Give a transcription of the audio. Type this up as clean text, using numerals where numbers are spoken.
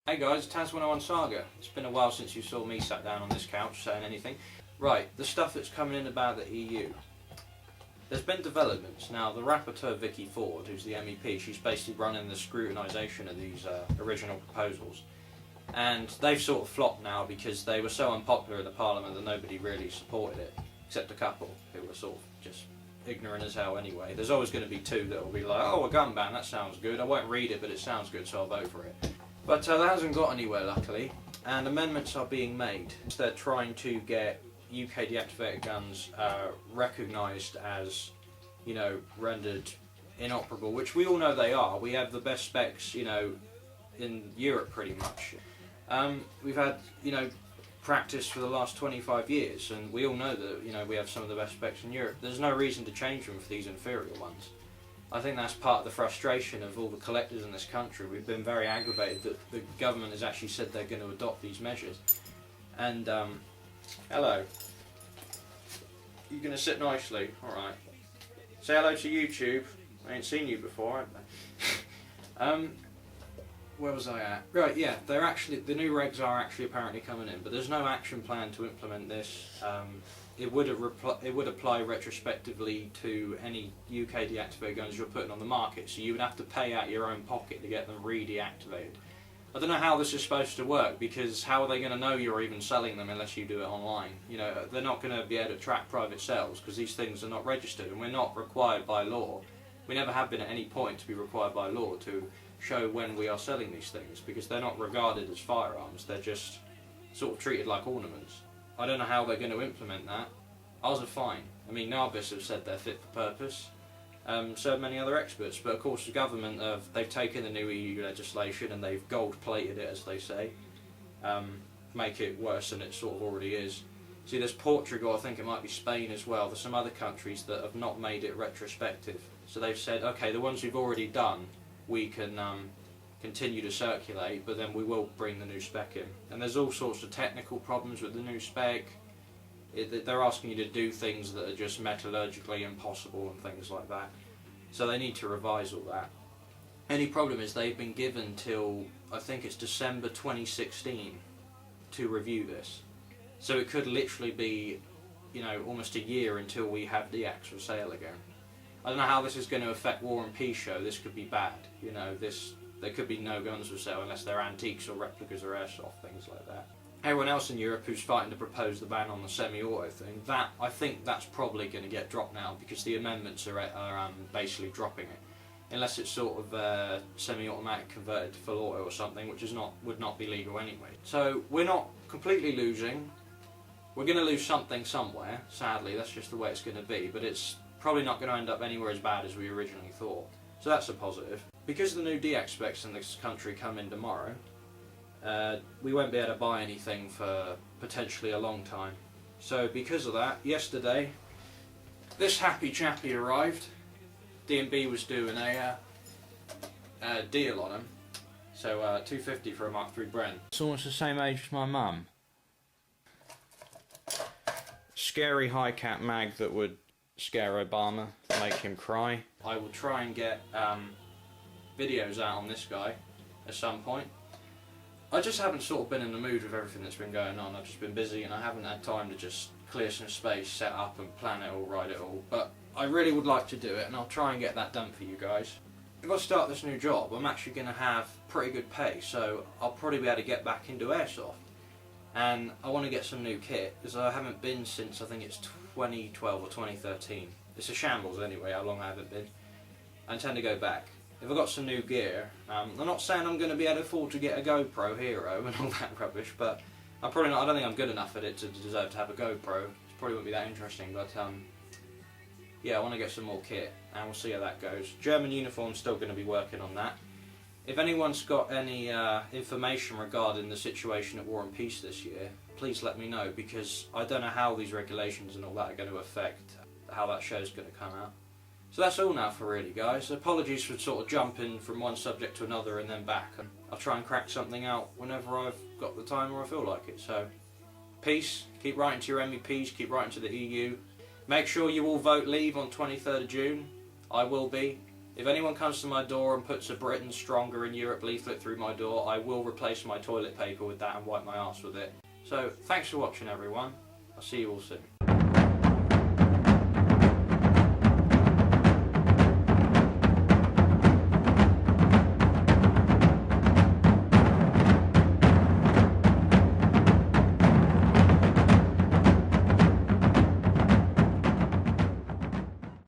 Hey guys, Tas101 Saga. It's been a while since you saw me sat down on this couch saying anything. Right, the stuff that's coming in about the EU. There's been developments. Now, the Rapporteur Vicky Ford, who's the MEP, she's basically running the scrutinisation of these original proposals. And they've sort of flopped now because they were so unpopular in the Parliament that nobody really supported it, except a couple who were sort of just ignorant as hell anyway. There's always going to be two that will be like, oh, a gun ban, that sounds good. I won't read it, but it sounds good, so I'll vote for it. But that hasn't got anywhere, luckily, and amendments are being made. They're trying to get UK deactivated guns recognised as, you know, rendered inoperable, which we all know they are. We have the best specs, you know, in Europe pretty much. We've had, you know, practice for the last 25 years, and we all know that, you know, we have some of the best specs in Europe. There's no reason to change them for these inferior ones. I think that's part of the frustration of all the collectors in this country. We've been very aggravated that the government has actually said they're going to adopt these measures. And, hello. You're going to sit nicely? Alright. Say hello to YouTube. I ain't seen you before, have they? Where was I at? Right, yeah, they're actually, the new regs are actually apparently coming in, but there's no action plan to implement this. It would apply retrospectively to any UK deactivated guns you're putting on the market, so you would have to pay out your own pocket to get them re-deactivated. I don't know how this is supposed to work, because how are they going to know you're even selling them unless you do it online? You know, they're not going to be able to track private sales because these things are not registered, and we're not required by law. We never have been at any point to be required by law to show when we are selling these things, because they're not regarded as firearms, they're just sort of treated like ornaments. I don't know how they're going to implement that. Ours are fine. I mean, NABIS have said they're fit for purpose, so have many other experts, but of course the government, they've taken the new EU legislation and they've gold-plated it, as they say, make it worse than it sort of already is. See, there's Portugal, I think it might be Spain as well, there's some other countries that have not made it retrospective. So they've said, okay, the ones we've already done, we can continue to circulate, but then we will bring the new spec in. And there's all sorts of technical problems with the new spec. They're asking you to do things that are just metallurgically impossible and things like that. So they need to revise all that. Only problem is they've been given till, I think it's December 2016 to review this. So it could literally be, you know, almost a year until we have the DX for sale again. I don't know how this is going to affect War and Peace show. This could be bad. You know, there could be no guns for sale unless they're antiques or replicas or airsoft, things like that. Everyone else in Europe who's fighting to propose the ban on the semi-auto thing, I think that's probably going to get dropped now because the amendments are basically dropping it. Unless it's sort of semi-automatic converted to full auto or something, which would not be legal anyway. So we're not completely losing. We're going to lose something somewhere, sadly, that's just the way it's going to be, but it's probably not going to end up anywhere as bad as we originally thought. So that's a positive. Because the new DX specs in this country come in tomorrow, we won't be able to buy anything for potentially a long time. So because of that, yesterday, this happy chappy arrived. D&B was doing a deal on them. So $250 for a Mark III Bren. It's almost the same age as my mum. Scary high cap mag that would scare Obama, make him cry. I will try and get videos out on this guy at some point. I just haven't sort of been in the mood with everything that's been going on. I've just been busy and I haven't had time to just clear some space, set up and plan it all, write it all. But I really would like to do it and I'll try and get that done for you guys. If I start this new job, I'm actually going to have pretty good pay, so I'll probably be able to get back into airsoft. And I want to get some new kit, because I haven't been since, I think it's 2012 or 2013. It's a shambles anyway, how long I haven't been. I intend to go back. If I've got some new gear, I'm not saying I'm going to be able to afford to get a GoPro Hero and all that rubbish, but I don't think I'm good enough at it to deserve to have a GoPro. It probably wouldn't be that interesting, but yeah, I want to get some more kit, and we'll see how that goes. German uniform's still going to be working on that. If anyone's got any information regarding the situation at War and Peace this year, please let me know, because I don't know how these regulations and all that are going to affect how that show's going to come out. So that's all now for really, guys. Apologies for sort of jumping from one subject to another and then back. I'll try and crack something out whenever I've got the time or I feel like it. So, peace. Keep writing to your MEPs, keep writing to the EU. Make sure you all vote Leave on 23rd of June. I will be. If anyone comes to my door and puts a Britain Stronger in Europe leaflet through my door, I will replace my toilet paper with that and wipe my arse with it. So, thanks for watching everyone. I'll see you all soon.